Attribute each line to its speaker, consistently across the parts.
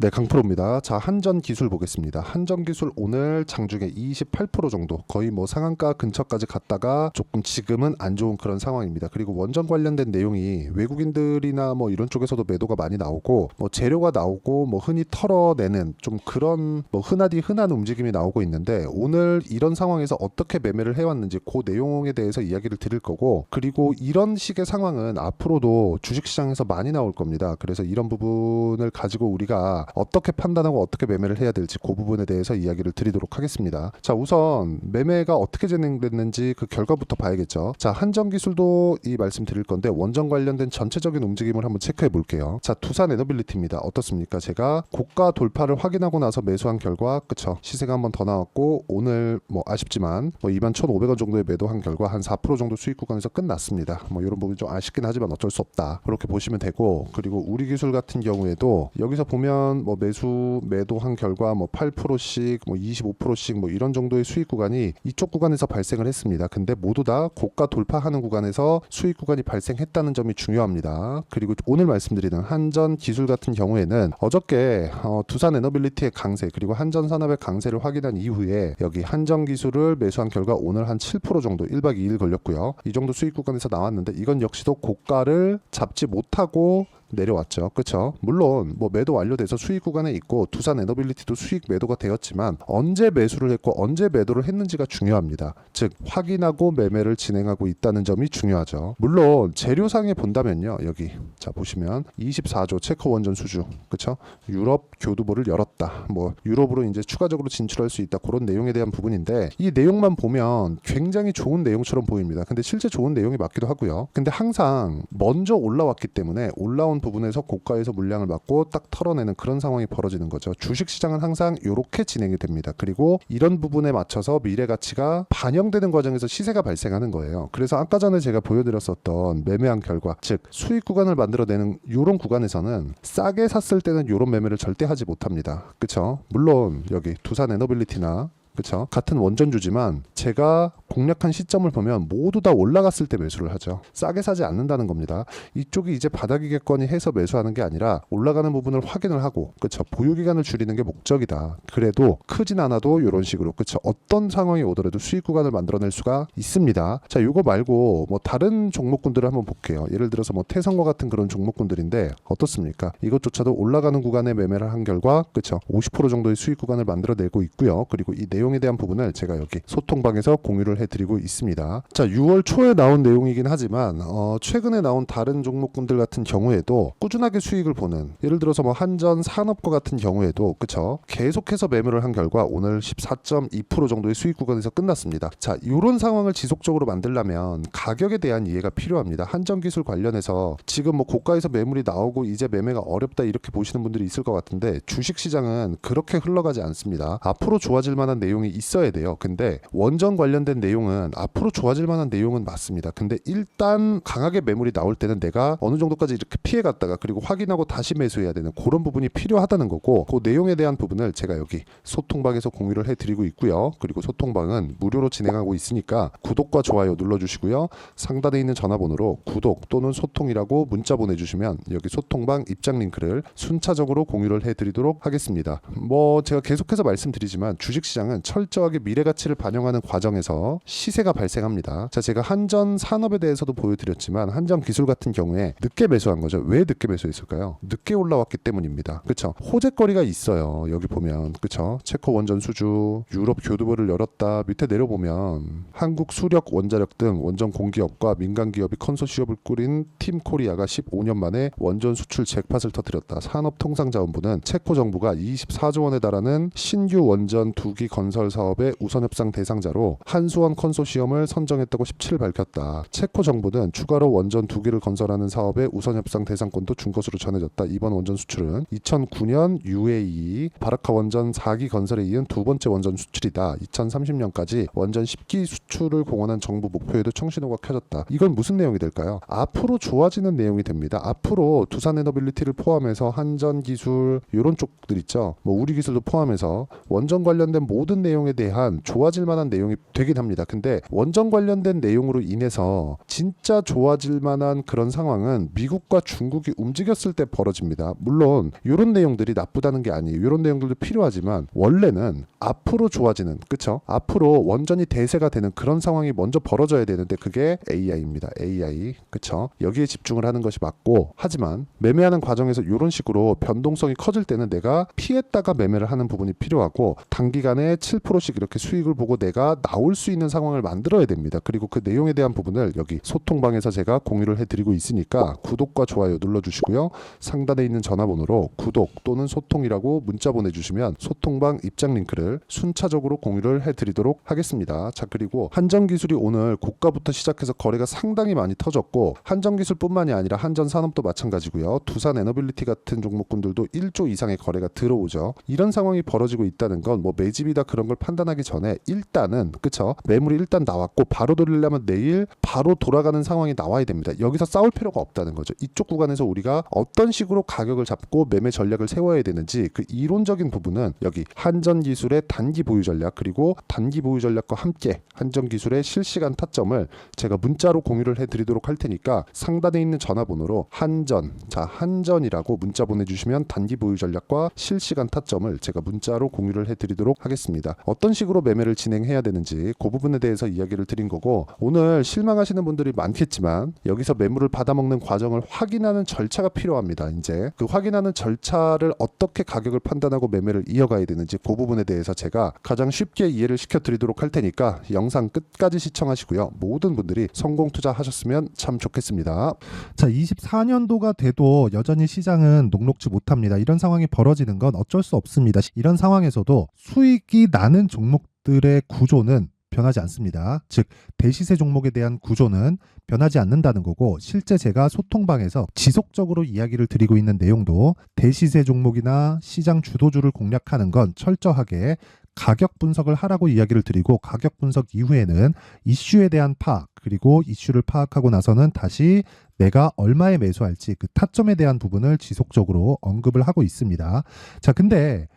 Speaker 1: 네, 강프로입니다. 자, 한전기술 보겠습니다. 한전기술 오늘 장중에 28% 정도 거의 뭐 상한가 근처까지 갔다가 조금 지금은 안 좋은 그런 상황입니다. 그리고 원전 관련된 내용이 외국인들이나 뭐 이런 쪽에서도 매도가 많이 나오고 뭐 재료가 나오고 뭐 흔히 털어내는 좀 그런 뭐 흔한 움직임이 나오고 있는데 오늘 이런 상황에서 어떻게 매매를 해왔는지 그 내용에 대해서 이야기를 드릴 거고, 그리고 이런 식의 상황은 앞으로도 주식시장에서 많이 나올 겁니다. 그래서 이런 부분을 가지고 우리가 어떻게 판단하고 어떻게 매매를 해야 될지 그 부분에 대해서 이야기를 드리도록 하겠습니다. 자, 우선 매매가 어떻게 진행됐는지 그 결과부터 봐야겠죠. 자, 한전기술도 이 말씀 드릴 건데 원전 관련된 전체적인 움직임을 한번 체크해 볼게요. 자, 두산에너빌리티입니다. 어떻습니까? 제가 고가 돌파를 확인하고 나서 매수한 결과, 그쵸, 시세가 한번 더 나왔고 오늘 뭐 아쉽지만 뭐 21,500원 정도의 매도한 결과 한 4% 정도 수익 구간에서 끝났습니다. 뭐 이런 부분이 좀 아쉽긴 하지만 어쩔 수 없다, 그렇게 보시면 되고, 그리고 우리기술 같은 경우에도 여기서 보면 뭐 매도한 결과 뭐 8%씩 뭐 25%씩 뭐 이런 정도의 수익 구간이 이쪽 구간에서 발생을 했습니다. 근데 모두 다 고가 돌파하는 구간에서 수익 구간이 발생했다는 점이 중요합니다. 그리고 오늘 말씀드리는 한전기술 같은 경우에는 어저께 두산에너빌리티의 강세 그리고 한전산업의 강세를 확인한 이후에 여기 한전기술을 매수한 결과 오늘 한 7% 정도 1박 2일 걸렸고요. 이 정도 수익 구간에서 나왔는데 이건 역시도 고가를 잡지 못하고 내려왔죠. 그렇죠? 물론 뭐 매도 완료돼서 수익 구간에 있고 두산에너빌리티도 수익 매도가 되었지만 언제 매수를 했고 언제 매도를 했는지가 중요합니다. 즉 확인하고 매매를 진행하고 있다는 점이 중요하죠. 물론 재료상에 본다면요, 여기 자 보시면 24조 체코 원전 수주, 그렇죠? 유럽 교두보를 열었다, 뭐 유럽으로 이제 추가적으로 진출할 수 있다, 그런 내용에 대한 부분인데 이 내용만 보면 굉장히 좋은 내용처럼 보입니다. 근데 실제 좋은 내용이 맞기도 하고요. 근데 항상 먼저 올라왔기 때문에 올라온 부분에서 고가에서 물량을 맞고 딱 털어내는 그런 상황이 벌어지는 거죠. 주식시장은 항상 이렇게 진행이 됩니다. 그리고 이런 부분에 맞춰서 미래 가치가 반영되는 과정에서 시세가 발생하는 거예요. 그래서 아까 전에 제가 보여드렸었던 매매한 결과, 즉 수익 구간을 만들어내는 이런 구간에서는 싸게 샀을 때는 이런 매매를 절대 하지 못합니다. 그렇죠? 물론 여기 두산에너빌리티나 그렇죠, 같은 원전주지만 제가 공략한 시점을 보면 모두 다 올라갔을 때 매수를 하죠. 싸게 사지 않는다는 겁니다. 이쪽이 이제 바닥이겠거니 해서 매수하는 게 아니라 올라가는 부분을 확인을 하고, 그렇죠, 보유기간을 줄이는 게 목적이다. 그래도 크진 않아도 이런 식으로, 그렇죠, 어떤 상황이 오더라도 수익 구간을 만들어낼 수가 있습니다. 자, 요거 말고 뭐 다른 종목군들을 한번 볼게요. 예를 들어서 뭐 태성과 같은 그런 종목군들인데 어떻습니까? 이것조차도 올라가는 구간에 매매를 한 결과, 그렇죠, 50% 정도의 수익 구간을 만들어내고 있고요. 그리고 이 내용에 대한 부분을 제가 여기 소통방에서 공유를 해드리고 있습니다. 자, 6월 초에 나온 내용이긴 하지만 최근에 나온 다른 종목군들 같은 경우에도 꾸준하게 수익을 보는, 예를 들어서 뭐 한전산업과 같은 경우에도, 그쵸, 계속해서 매매를 한 결과 오늘 14.2% 정도의 수익 구간에서 끝났습니다. 자, 이런 상황을 지속적으로 만들려면 가격에 대한 이해가 필요합니다. 한전기술 관련해서 지금 뭐 고가에서 매물이 나오고 이제 매매가 어렵다 이렇게 보시는 분들이 있을 것 같은데 주식시장은 그렇게 흘러가지 않습니다. 앞으로 좋아질 만한 내용이 있어야 돼요. 근데 원전 관련된 내용은 앞으로 좋아질 만한 내용은 맞습니다. 근데 일단 강하게 매물이 나올 때는 내가 어느 정도까지 이렇게 피해갔다가 그리고 확인하고 다시 매수해야 되는 그런 부분이 필요하다는 거고, 그 내용에 대한 부분을 제가 여기 소통방에서 공유를 해드리고 있고요. 그리고 소통방은 무료로 진행하고 있으니까 구독과 좋아요 눌러주시고요. 상단에 있는 전화번호로 구독 또는 소통이라고 문자 보내주시면 여기 소통방 입장 링크를 순차적으로 공유를 해드리도록 하겠습니다. 뭐 제가 계속해서 말씀드리지만 주식시장은 철저하게 미래가치를 반영하는 과정에서 시세가 발생합니다. 자, 제가 한전산업에 대해서도 보여드렸지만 한전기술 같은 경우에 늦게 매수한 거죠. 왜 늦게 매수했을까요? 늦게 올라왔기 때문입니다. 그렇죠? 호재거리가 있어요. 여기 보면, 그렇죠, 체코 원전 수주, 유럽 교두보를 열었다. 밑에 내려보면 한국 수력 원자력 등 원전 공기업과 민간 기업이 컨소시엄을 꾸린 팀코리아가 15년 만에 원전 수출 잭팟을 터뜨렸다. 산업통상자원부는 체코 정부가 24조 원에 달하는 신규 원전 2기 건설 사업의 우선협상 대상자로 한수원 컨소시엄을 선정했다고 17일 밝혔다. 체코 정부는 추가로 원전 2기를 건설하는 사업의 우선협상 대상권도 준 것으로 전해졌다. 이번 원전 수출은 2009년 UAE 바라카 원전 4기 건설에 이은 두 번째 원전 수출이다. 2030년까지 원전 10기 수출을 공언한 정부 목표에도 청신호가 켜졌다. 이건 무슨 내용이 될까요? 앞으로 좋아지는 내용이 됩니다. 앞으로 두산에너빌리티를 포함해서 한전기술 이런 쪽들 있죠. 뭐 우리기술도 포함해서 원전 관련된 모든 모든 내용에 대한 좋아질 만한 내용이 되긴 합니다. 근데 원전 관련된 내용으로 인해서 진짜 좋아질 만한 그런 상황은 미국과 중국이 움직였을 때 벌어집니다. 물론 이런 내용들이 나쁘다는 게 아니에요. 이런 내용들도 필요하지만 원래는 앞으로 좋아지는, 그쵸? 앞으로 원전이 대세가 되는 그런 상황이 먼저 벌어져야 되는데 그게 AI입니다. AI, 그쵸? 여기에 집중을 하는 것이 맞고, 하지만 매매하는 과정에서 이런 식으로 변동성이 커질 때는 내가 피했다가 매매를 하는 부분이 필요하고, 단기간에 7%씩 이렇게 수익을 보고 내가 나올 수 있는 상황을 만들어야 됩니다. 그리고 그 내용에 대한 부분을 여기 소통방에서 제가 공유를 해드리고 있으니까 구독과 좋아요 눌러주시고요. 상단에 있는 전화번호로 구독 또는 소통이라고 문자 보내주시면 소통방 입장 링크를 순차적으로 공유를 해드리도록 하겠습니다. 자, 그리고 한전기술이 오늘 고가부터 시작해서 거래가 상당히 많이 터졌고, 한전기술뿐만이 아니라 한전산업도 마찬가지고요. 두산에너빌리티 같은 종목군들도 1조 이상의 거래가 들어오죠. 이런 상황이 벌어지고 있다는 건 뭐 매집이다 그런 걸 판단하기 전에 일단은, 그쵸? 매물이 일단 나왔고 바로 돌리려면 내일 바로 돌아가는 상황이 나와야 됩니다. 여기서 싸울 필요가 없다는 거죠. 이쪽 구간에서 우리가 어떤 식으로 가격을 잡고 매매 전략을 세워야 되는지, 그 이론적인 부분은 여기 한전기술의 단기 보유 전략, 그리고 단기 보유 전략과 함께 한전기술의 실시간 타점을 제가 문자로 공유를 해드리도록 할 테니까 상단에 있는 전화번호로 한전이라고 문자 보내주시면 단기 보유 전략과 실시간 타점을 제가 문자로 공유를 해드리도록 하겠습니다. 어떤 식으로 매매를 진행해야 되는지 그 부분에 대해서 이야기를 드린 거고, 오늘 실망하시는 분들이 많겠지만 여기서 매물을 받아먹는 과정을 확인하는 절차가 필요합니다. 이제 그 확인하는 절차를 어떻게 가격을 판단하고 매매를 이어가야 되는지 그 부분에 대해서 제가 가장 쉽게 이해를 시켜드리도록 할 테니까 영상 끝까지 시청하시고요. 모든 분들이 성공 투자하셨으면 참 좋겠습니다.
Speaker 2: 자, 24년도가 돼도 여전히 시장은 녹록지 못합니다. 이런 상황이 벌어지는 건 어쩔 수 없습니다. 이런 상황에서도 수익이 나는 종목들의 구조는 변하지 않습니다. 즉, 대시세 종목에 대한 구조는 변하지 않는다는 거고, 실제 제가 소통방에서 지속적으로 이야기를 드리고 있는 내용도 대시세 종목이나 시장 주도주를 공략하는 건 철저하게 가격 분석을 하라고 이야기를 드리고, 가격 분석 이후에는 이슈에 대한 파악, 그리고 이슈를 파악하고 나서는 다시 내가 얼마에 매수할지 그 타점에 대한 부분을 지속적으로 언급을 하고 있습니다. 자, 근데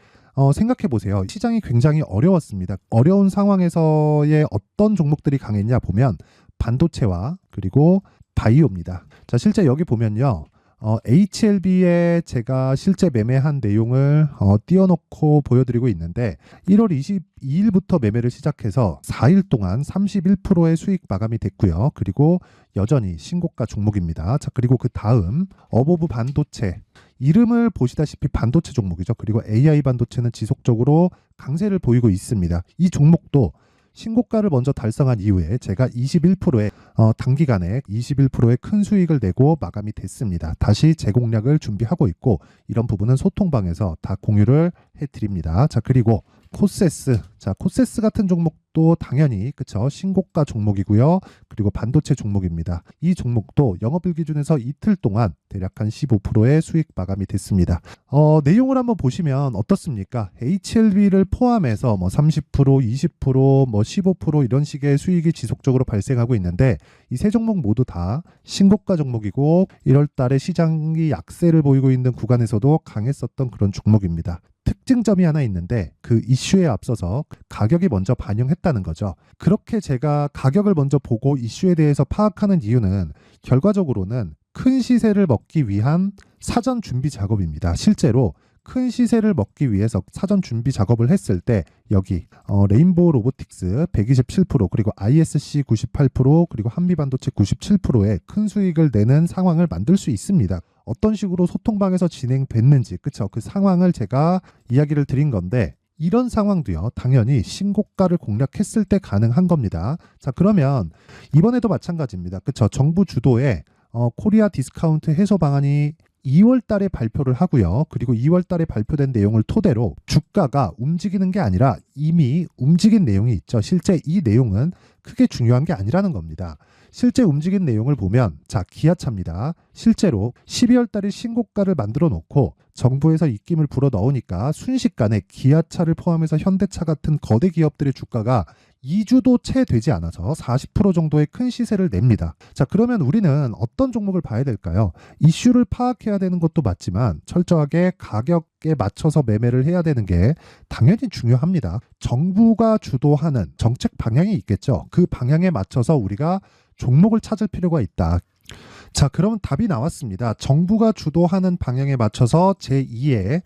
Speaker 2: 생각해 보세요. 시장이 굉장히 어려웠습니다. 어려운 상황에서의 어떤 종목들이 강했냐 보면 반도체와 그리고 바이오입니다. 자, 실제 여기 보면요. HLB에 제가 실제 매매한 내용을 띄워놓고 보여드리고 있는데, 1월 22일부터 매매를 시작해서 4일 동안 31%의 수익 마감이 됐고요. 그리고 여전히 신고가 종목입니다. 자, 그리고 그 다음 어보브 반도체, 이름을 보시다시피 반도체 종목이죠. 그리고 AI 반도체는 지속적으로 강세를 보이고 있습니다. 이 종목도 신고가를 먼저 달성한 이후에 제가 21%의 단기간에 21%의 큰 수익을 내고 마감이 됐습니다. 다시 재공략을 준비하고 있고, 이런 부분은 소통방에서 다 공유를 해드립니다. 자, 그리고 코세스, 자, 코세스 같은 종목도 당연히 그쵸, 신고가 종목이고요. 그리고 반도체 종목입니다. 이 종목도 영업일 기준에서 이틀 동안 대략 한 15%의 수익 마감이 됐습니다. 내용을 한번 보시면 어떻습니까? HLB를 포함해서 뭐 30%, 20%, 뭐 15% 이런 식의 수익이 지속적으로 발생하고 있는데, 이 세 종목 모두 다 신고가 종목이고 1월 달에 시장이 약세를 보이고 있는 구간에서도 강했었던 그런 종목입니다. 특징점이 하나 있는데, 그 이슈에 앞서서 가격이 먼저 반영했다는 거죠. 그렇게 제가 가격을 먼저 보고 이슈에 대해서 파악하는 이유는 결과적으로는 큰 시세를 먹기 위한 사전 준비 작업입니다. 실제로 큰 시세를 먹기 위해서 사전 준비 작업을 했을 때 여기 레인보우 로보틱스 127%, 그리고 ISC 98%, 그리고 한미반도체 97%의 큰 수익을 내는 상황을 만들 수 있습니다. 어떤 식으로 소통방에서 진행됐는지, 그쵸? 그 상황을 제가 이야기를 드린 건데, 이런 상황도요, 당연히 신고가를 공략했을 때 가능한 겁니다. 자, 그러면 이번에도 마찬가지입니다. 그쵸? 정부 주도의 코리아 디스카운트 해소 방안이 2월 달에 발표를 하고요. 그리고 2월 달에 발표된 내용을 토대로 주가가 움직이는 게 아니라 이미 움직인 내용이 있죠. 실제 이 내용은 크게 중요한 게 아니라는 겁니다. 실제 움직인 내용을 보면, 자, 기아차입니다. 실제로 12월 달에 신고가를 만들어 놓고 정부에서 입김을 불어 넣으니까 순식간에 기아차를 포함해서 현대차 같은 거대 기업들의 주가가 2주도 채 되지 않아서 40% 정도의 큰 시세를 냅니다. 자, 그러면 우리는 어떤 종목을 봐야 될까요? 이슈를 파악해야 되는 것도 맞지만 철저하게 가격에 맞춰서 매매를 해야 되는 게 당연히 중요합니다. 정부가 주도하는 정책 방향이 있겠죠. 그 방향에 맞춰서 우리가 종목을 찾을 필요가 있다. 자, 그러면 답이 나왔습니다. 정부가 주도하는 방향에 맞춰서 제2의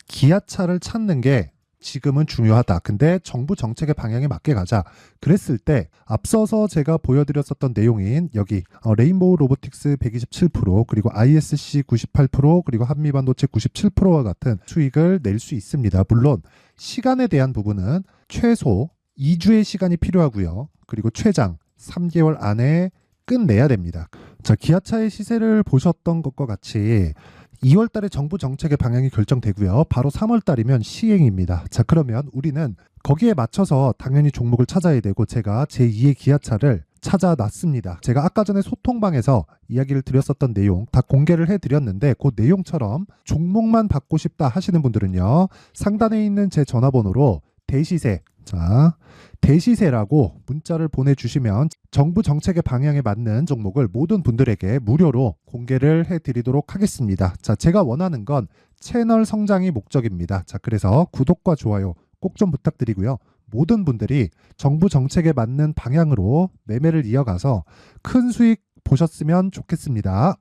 Speaker 2: 기아차를 찾는 게 지금은 중요하다. 근데 정부 정책의 방향에 맞게 가자. 그랬을 때 앞서서 제가 보여드렸었던 내용인 여기 레인보우 로보틱스 127% 그리고 ISC 98% 그리고 한미반도체 97%와 같은 수익을 낼 수 있습니다. 물론 시간에 대한 부분은 최소 2주의 시간이 필요하고요. 그리고 최장 3개월 안에 끝내야 됩니다. 자, 기아차의 시세를 보셨던 것과 같이 2월 달에 정부 정책의 방향이 결정되고요. 바로 3월 달이면 시행입니다. 자, 그러면 우리는 거기에 맞춰서 당연히 종목을 찾아야 되고 제가 제2의 기아차를 찾아놨습니다. 제가 아까 전에 소통방에서 이야기를 드렸었던 내용 다 공개를 해드렸는데 그 내용처럼 종목만 받고 싶다 하시는 분들은요. 상단에 있는 제 전화번호로 대시세, 자, 대시세라고 문자를 보내주시면 정부 정책의 방향에 맞는 종목을 모든 분들에게 무료로 공개를 해드리도록 하겠습니다. 자, 제가 원하는 건 채널 성장이 목적입니다. 자, 그래서 구독과 좋아요 꼭 좀 부탁드리고요. 모든 분들이 정부 정책에 맞는 방향으로 매매를 이어가서 큰 수익 보셨으면 좋겠습니다.